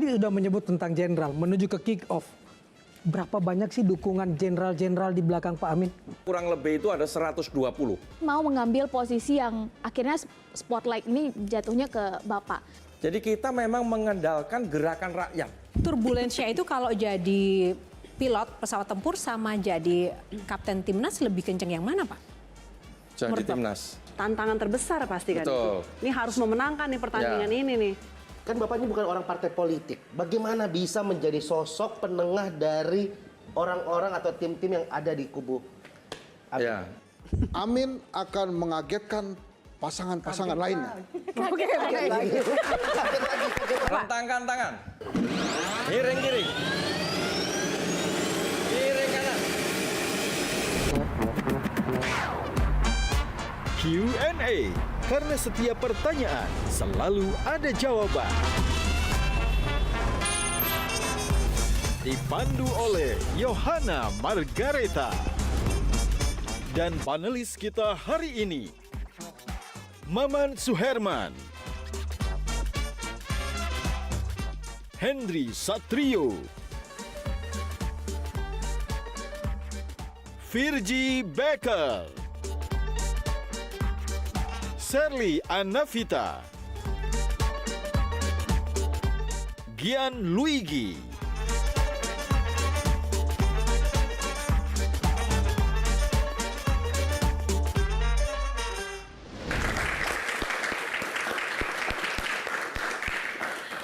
Ini sudah menyebut tentang jenderal menuju ke kick off. Berapa banyak sih dukungan jenderal-jenderal di belakang Pak Amin? Kurang lebih itu ada 120. Mau mengambil posisi yang akhirnya spotlight ini jatuhnya ke Bapak. Jadi kita memang mengandalkan gerakan rakyat. Turbulensinya itu kalau jadi pilot pesawat tempur sama jadi kapten timnas lebih kenceng yang mana, Pak? Jadi timnas. Tantangan terbesar pasti kan. Betul. Ini harus memenangkan nih pertandingan ini nih. Kan Bapak ini bukan orang partai politik. Bagaimana bisa menjadi sosok penengah dari orang-orang atau tim-tim yang ada di kubu Amin? Ya. Amin akan mengagetkan pasangan-pasangan lainnya. Oke. Rentangkan tangan. Miring kiri. Miring kanan. Q&A, karena setiap pertanyaan selalu ada jawaban. Dipandu oleh Yohana Margareta. Dan panelis kita hari ini, Maman Suherman, Henry Satrio, Virgie Becker, Sherly Anavita, Gian Luigi,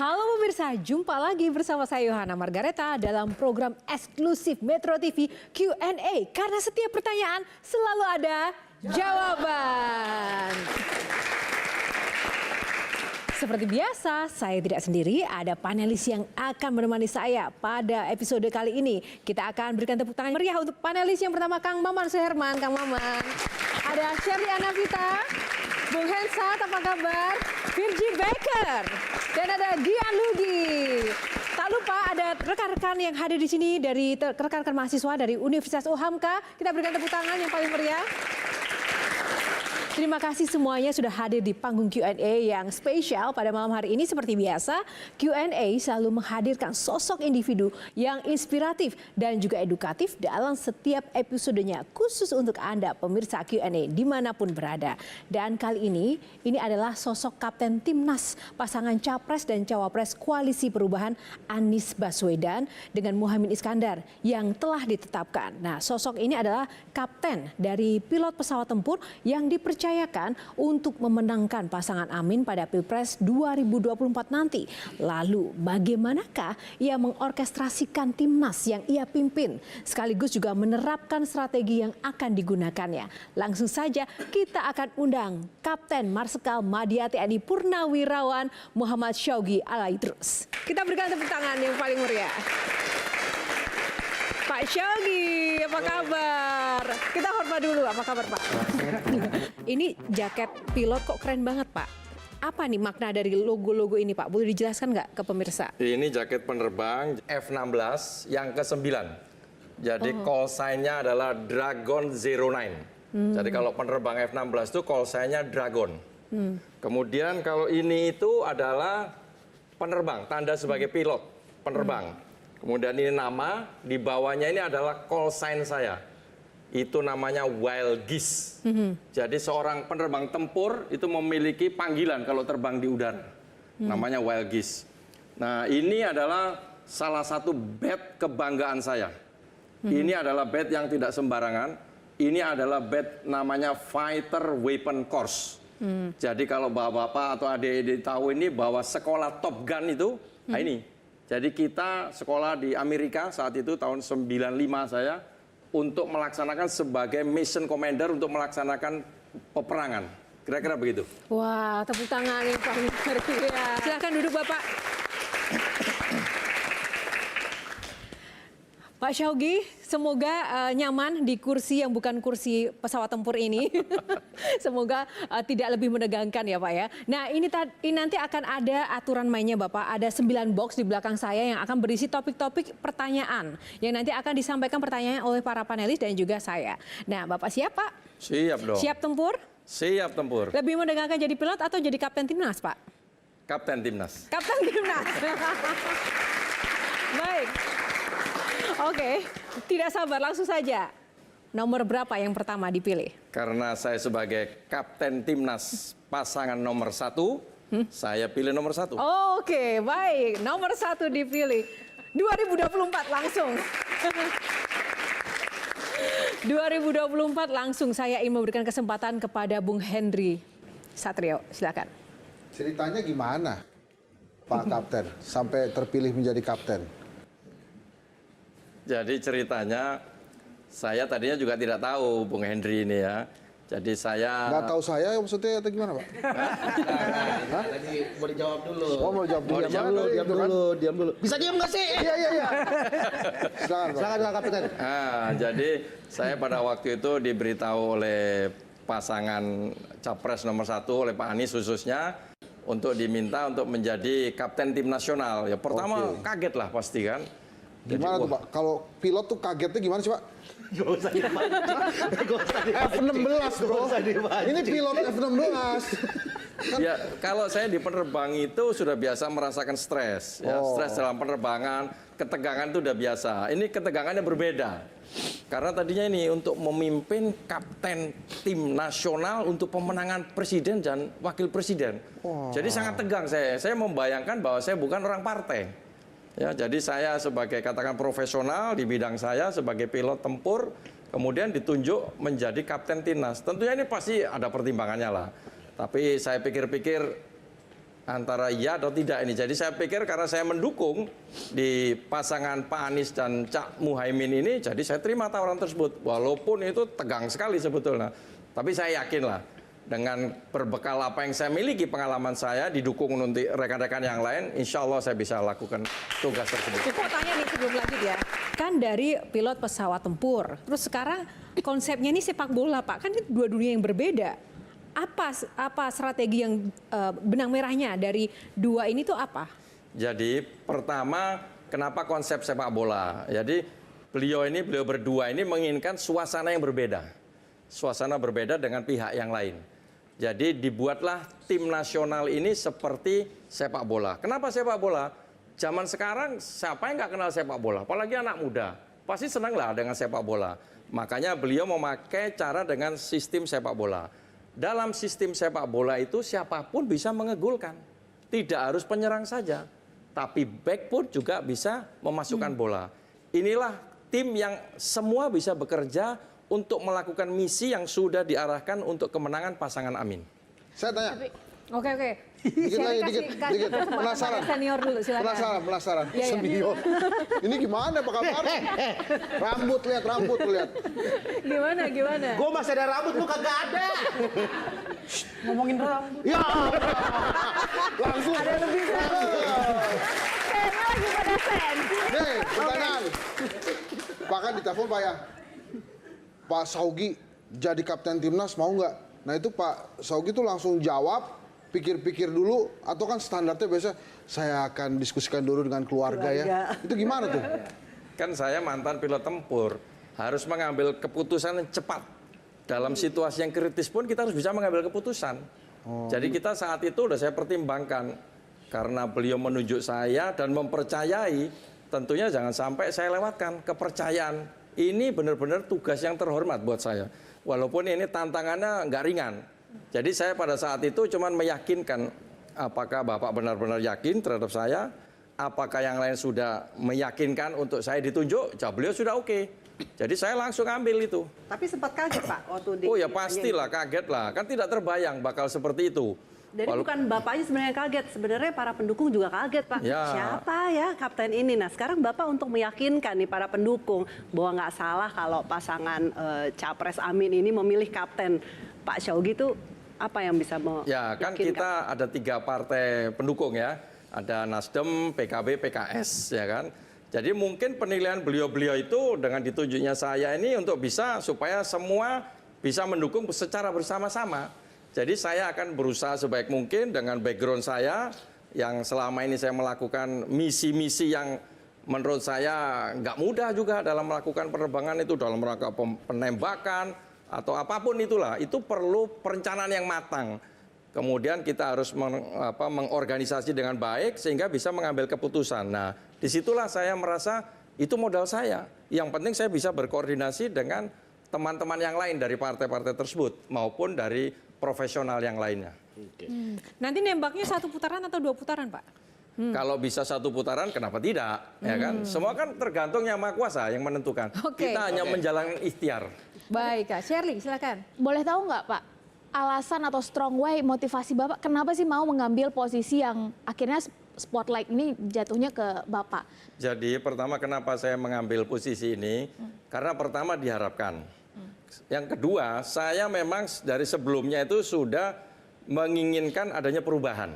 Halo pemirsa, jumpa lagi bersama saya Yohana Margareta dalam program eksklusif Metro TV Q&A. Karena setiap pertanyaan selalu ada jawaban. Seperti biasa, saya tidak sendiri, ada panelis yang akan menemani saya pada episode kali ini. Kita akan berikan tepuk tangan meriah untuk panelis yang pertama, Kang Maman Suherman. Kang Maman. Ada Sherly Anavita, Bung Hensat, apa kabar? Virgie Becker, dan ada Gian Luigi. Tak lupa ada rekan-rekan yang hadir di sini dari rekan-rekan mahasiswa dari Universitas Uhamka. Kita berikan tepuk tangan yang paling meriah. Terima kasih semuanya sudah hadir di panggung Q&A yang spesial pada malam hari ini. Seperti biasa, Q&A selalu menghadirkan sosok individu yang inspiratif dan juga edukatif dalam setiap episodenya, khusus untuk Anda pemirsa Q&A dimanapun berada. Dan kali ini adalah sosok Kapten Timnas pasangan Capres dan Cawapres Koalisi Perubahan Anies Baswedan dengan Muhaimin Iskandar yang telah ditetapkan. Nah, sosok ini adalah kapten dari pilot pesawat tempur yang dipercayakan untuk memenangkan pasangan Amin pada Pilpres 2024 nanti. Lalu bagaimanakah ia mengorkestrasikan timnas yang ia pimpin, sekaligus juga menerapkan strategi yang akan digunakannya. Langsung saja kita akan undang Kapten Marsikal Madya TNI Purnawirawan Muhammad Syawgi Alaidrus. Kita berikan tepuk tangan yang paling meriah. Pak Syawgi, apa kabar? Kita hormat dulu, apa kabar Pak? Ini jaket pilot kok keren banget Pak. Apa nih makna dari logo-logo ini Pak? Boleh dijelaskan nggak ke pemirsa? Ini jaket penerbang F-16 yang ke-9. Jadi call sign-nya adalah Dragon 09. Jadi kalau penerbang F-16 itu call sign-nya Dragon. Kemudian kalau ini itu adalah penerbang, tanda sebagai pilot, penerbang. Kemudian ini nama, di bawahnya ini adalah call sign saya. Itu namanya Wild Geese. Jadi seorang penerbang tempur itu memiliki panggilan kalau terbang di udara. Namanya Wild Geese. Nah, ini adalah salah satu badge kebanggaan saya. Ini adalah badge yang tidak sembarangan. Ini adalah badge namanya Fighter Weapon Course. Jadi kalau bapak-bapak atau adik-adik tahu ini bahwa sekolah Top Gun itu, nah ini. Jadi kita sekolah di Amerika saat itu tahun 95 saya untuk melaksanakan sebagai mission commander untuk melaksanakan peperangan. Kira-kira begitu. Wah, tepuk tangan yang paling meriah. Silahkan duduk Bapak. Pak Syawgi, semoga nyaman di kursi yang bukan kursi pesawat tempur ini. Semoga tidak lebih menegangkan ya Pak ya. Nah ini nanti akan ada aturan mainnya Bapak. Ada 9 box di belakang saya yang akan berisi topik-topik pertanyaan. Yang nanti akan disampaikan pertanyaan oleh para panelis dan juga saya. Nah Bapak siap Pak? Siap dong. Siap tempur? Siap tempur. Lebih menegangkan jadi pilot atau jadi kapten timnas Pak? Kapten Timnas. Kapten Timnas. Baik. Oke, tidak sabar, langsung saja. Nomor berapa yang pertama dipilih? Karena saya sebagai Kapten Timnas pasangan nomor 1, saya pilih nomor 1. Oke, baik. Nomor 1 dipilih. 2024 langsung. 2024 langsung saya ingin memberikan kesempatan kepada Bung Henry Satrio. Silakan. Ceritanya gimana, Pak Kapten, sampai terpilih menjadi kapten? Jadi ceritanya, saya tadinya juga tidak tahu Bung Henry ini ya. Jadi saya... Nggak tahu saya maksudnya atau gimana, Pak? Tadi mau dijawab dulu. Oh, mau jawab dulu. Diam dulu. Bisa diam nggak sih? Iya. Silakan, Pak. Silakan, Kapten. Jadi saya pada waktu itu diberitahu oleh pasangan capres nomor 1 oleh Pak Anies khususnya untuk diminta untuk menjadi Kapten Tim Nasional. Ya pertama kaget lah pasti kan. Gimana tuh, Pak? Kalau pilot tuh kagetnya gimana sih, Pak? Gak usah dipancing. F-16, bro. Ini pilot F-16. Ya, kalau saya di penerbangan itu sudah biasa merasakan stres. Ya, stres dalam penerbangan, ketegangan itu udah biasa. Ini ketegangannya berbeda. Karena tadinya ini untuk memimpin Kapten Tim Nasional untuk pemenangan presiden dan wakil presiden. Jadi sangat tegang saya. Saya membayangkan bahwa saya bukan orang partai. Ya, jadi saya sebagai katakan profesional di bidang saya sebagai pilot tempur, kemudian ditunjuk menjadi Kapten Timnas. Tentunya ini pasti ada pertimbangannya lah. Tapi saya pikir-pikir antara iya atau tidak ini. Jadi saya pikir karena saya mendukung di pasangan Pak Anies dan Cak Muhaimin ini, jadi saya terima tawaran tersebut. Walaupun itu tegang sekali sebetulnya. Tapi saya yakin lah. Dengan berbekal apa yang saya miliki, pengalaman saya didukung nanti rekan-rekan yang lain, insya Allah saya bisa lakukan tugas tersebut. Kok tanya nih sebelum lanjut ya, kan dari pilot pesawat tempur, terus sekarang konsepnya ini sepak bola Pak, kan itu dua dunia yang berbeda. Apa strategi yang benang merahnya dari dua ini tuh apa? Jadi pertama, kenapa konsep sepak bola? Jadi beliau berdua ini menginginkan suasana yang berbeda. Suasana berbeda dengan pihak yang lain. Jadi dibuatlah tim nasional ini seperti sepak bola. Kenapa sepak bola? Zaman sekarang siapa yang nggak kenal sepak bola? Apalagi anak muda. Pasti senang lah dengan sepak bola. Makanya beliau memakai cara dengan sistem sepak bola. Dalam sistem sepak bola itu siapapun bisa mengegulkan. Tidak harus penyerang saja. Tapi back pun juga bisa memasukkan bola. Inilah tim yang semua bisa bekerja untuk melakukan misi yang sudah diarahkan untuk kemenangan pasangan Amin. Saya tanya. Oke. Dikit lagi, dikit. Penasaran. Senior dulu, silakan. Penasaran. Iya. Senior. Ini gimana, Pak Kabar? Rambut lihat. Gimana? Gue masih ada rambut, lu kagak ada. Ngomongin rambut. Ya. Langsung. Ada lebih kayaknya lagi pada sensi. Nih, pertanyaan. Pak kan ditelepon Pak ya. Pak Saugi jadi Kapten Timnas mau nggak? Nah itu Pak Saugi tuh langsung jawab, pikir-pikir dulu, atau kan standarnya biasa saya akan diskusikan dulu dengan keluarga. Ya. Itu gimana tuh? Kan saya mantan pilot tempur, harus mengambil keputusan yang cepat. Dalam situasi yang kritis pun kita harus bisa mengambil keputusan. Jadi kita saat itu udah saya pertimbangkan. Karena beliau menunjuk saya dan mempercayai, tentunya jangan sampai saya lewatkan kepercayaan. Ini benar-benar tugas yang terhormat buat saya. Walaupun ini tantangannya nggak ringan. Jadi saya pada saat itu cuma meyakinkan apakah Bapak benar-benar yakin terhadap saya, apakah yang lain sudah meyakinkan untuk saya ditunjuk, jawab beliau sudah oke. Jadi saya langsung ambil itu. Tapi sempat kaget Pak waktu di. Oh ya pastilah kaget lah, kan tidak terbayang bakal seperti itu. Jadi bukan bapaknya sebenarnya kaget, sebenarnya para pendukung juga kaget Pak. Ya. Siapa ya kapten ini? Nah sekarang Bapak untuk meyakinkan nih para pendukung bahwa nggak salah kalau pasangan Capres Amin ini memilih kapten Pak Saugi itu apa yang bisa meyakinkan? Ya kan kita ada 3 partai pendukung ya, ada Nasdem, PKB, PKS ya kan. Jadi mungkin penilaian beliau-beliau itu dengan ditunjuknya saya ini untuk bisa supaya semua bisa mendukung secara bersama-sama. Jadi saya akan berusaha sebaik mungkin dengan background saya yang selama ini saya melakukan misi-misi yang menurut saya nggak mudah juga dalam melakukan penerbangan itu dalam rangka penembakan atau apapun itulah. Itu perlu perencanaan yang matang. Kemudian kita harus mengorganisasi dengan baik sehingga bisa mengambil keputusan. Nah, disitulah saya merasa itu modal saya. Yang penting saya bisa berkoordinasi dengan teman-teman yang lain dari partai-partai tersebut maupun dari profesional yang lainnya. Nanti nembaknya 1 putaran atau 2 putaran, Pak? Kalau bisa 1 putaran, kenapa tidak? Ya kan? Semua kan tergantung yang Maha Kuasa yang menentukan. Oke. Kita hanya menjalankan ikhtiar. Baik, Kak. Shirley, silakan. Boleh tahu nggak Pak, alasan atau strong way motivasi Bapak kenapa sih mau mengambil posisi yang akhirnya spotlight ini jatuhnya ke Bapak? Jadi pertama kenapa saya mengambil posisi ini? Karena pertama diharapkan. Yang kedua, saya memang dari sebelumnya itu sudah menginginkan adanya perubahan.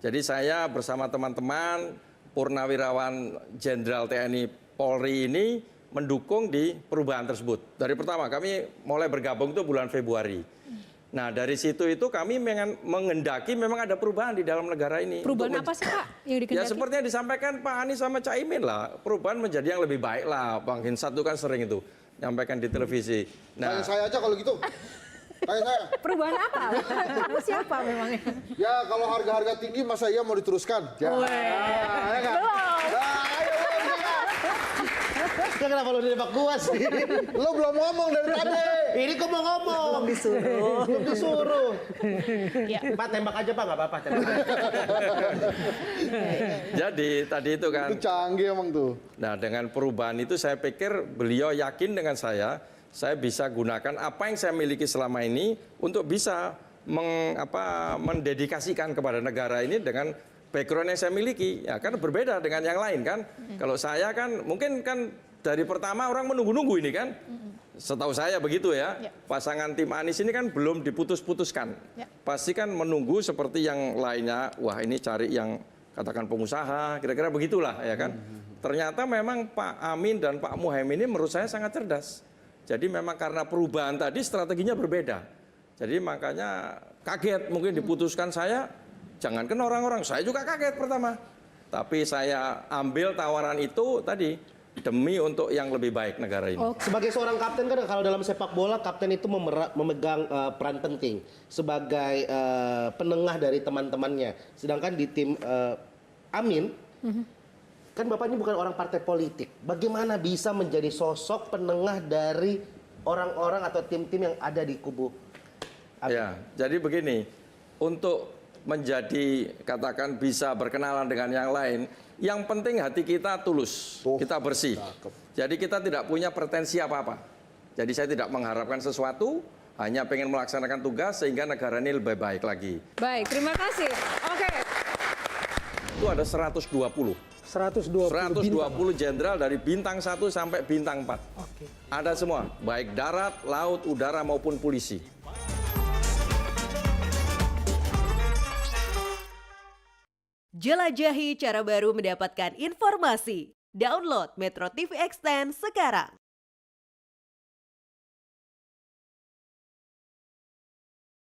Jadi saya bersama teman-teman Purnawirawan Jenderal TNI Polri ini mendukung di perubahan tersebut. Dari pertama kami mulai bergabung itu bulan Februari. Nah dari situ itu kami mengendaki memang ada perubahan di dalam negara ini. Perubahan apa sih, Pak, yang dikendaki? Ya seperti yang disampaikan Pak Anies sama Cak Imin lah. Perubahan menjadi yang lebih baik lah. Bang Hinsat itu kan sering itu nyampaikan di televisi. Tanya saya aja kalau gitu. Tanya saya. Perubahan apa? Siapa memangnya? Ya kalau harga-harga tinggi masa iya mau diteruskan? Ya. Ya kan? Kenapa lu nembak gua sih? Lo belum ngomong dari tadi. Ini kok mau ngomong. Belum disuruh. Pak tembak aja Pak, nggak apa-apa. Tembak aja. Jadi tadi itu kan. Itu canggih emang tuh. Nah dengan perubahan itu saya pikir beliau yakin dengan saya bisa gunakan apa yang saya miliki selama ini untuk bisa mendedikasikan kepada negara ini dengan background yang saya miliki. Ya kan berbeda dengan yang lain kan. Kalau saya kan mungkin kan dari pertama orang menunggu-nunggu ini kan. Setahu saya begitu ya. Pasangan tim Anies ini kan belum diputus-putuskan. Pasti kan menunggu seperti yang lainnya. Wah ini cari yang katakan pengusaha, kira-kira begitulah ya kan. Ternyata memang Pak Amin dan Pak Muhaimin ini menurut saya sangat cerdas. Jadi memang karena perubahan tadi strateginya berbeda. Jadi makanya kaget mungkin diputuskan saya, jangankan orang-orang, saya juga kaget pertama. Tapi saya ambil tawaran itu tadi demi untuk yang lebih baik negara ini. Sebagai seorang kapten kan kalau dalam sepak bola kapten itu memegang peran penting sebagai penengah dari teman-temannya. Sedangkan di tim Amin kan Bapak ini bukan orang partai politik. Bagaimana bisa menjadi sosok penengah dari orang-orang atau tim-tim yang ada di kubu Amin? Ya, jadi begini, untuk menjadi katakan bisa berkenalan dengan yang lain, yang penting hati kita tulus, kita bersih. Jadi kita tidak punya pretensi apa-apa. Jadi saya tidak mengharapkan sesuatu, hanya pengen melaksanakan tugas sehingga negara ini lebih baik lagi. Baik, terima kasih. Oke. Itu ada 120 jenderal dari bintang 1 sampai bintang 4. Ada semua, baik darat, laut, udara maupun polisi. Jelajahi cara baru mendapatkan informasi. Download Metro TV Extend sekarang.